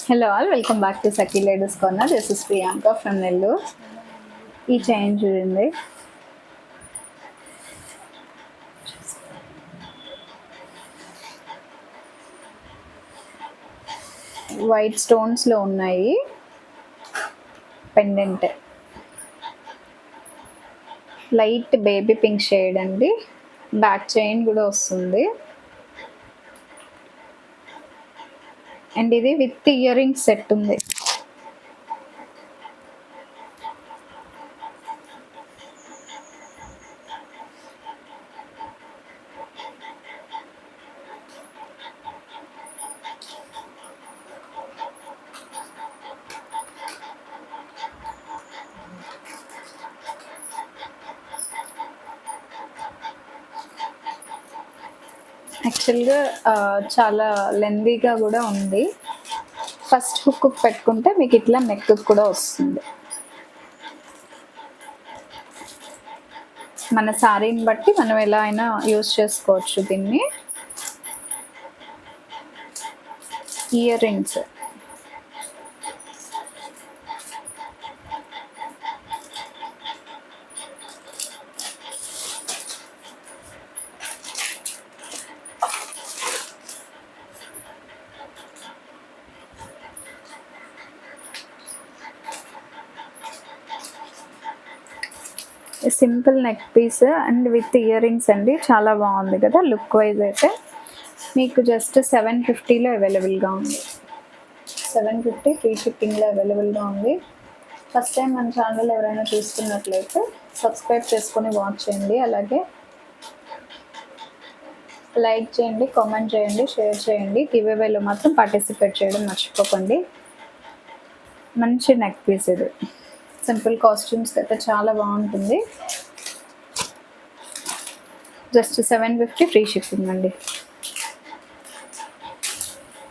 Hello all, welcome back to Sakhi ladies corner. This is Priyanka from Nellore. ఈ chain చూడండి, white స్టోన్స్లో ఉన్నాయి. Pendant light baby pink shade అండి. Back chain కూడా వస్తుంది. And ఇది విత్ ఇయర్ రింగ్స్ సెట్ ఉంది. యాక్చువల్గా చాలా లెందీగా కూడా ఉంది. ఫస్ట్ హుక్ పెట్టుకుంటే మీకు ఇట్లా నెక్ కూడా వస్తుంది. మన శారీని బట్టి మనం ఎలా అయినా యూస్ చేసుకోవచ్చు దీన్ని. Earrings simple neck piece and with earrings అండి. చాలా బాగుంది కదా లుక్ వైజ్ అయితే. మీకు జస్ట్ 750లో అవైలబుల్గా ఉంది. 750 ఫ్రీ షిప్పింగ్లో అవైలబుల్గా ఉంది. ఫస్ట్ టైం మన ఛానల్ ఎవరైనా చూస్తున్నట్లయితే సబ్స్క్రైబ్ చేసుకొని వాచ్ చేయండి. అలాగే లైక్ చేయండి, కామెంట్ చేయండి, షేర్ చేయండి. గివ్అవేలో మాత్రం పార్టిసిపేట్ చేయడం మర్చిపోకండి. మంచి నెక్ పీస్ ఇది. సింపుల్ కాస్ట్యూమ్స్కి అయితే చాలా బాగుంటుంది. జస్ట్ 750 ఫ్రీ షిప్పింగ్ అండి.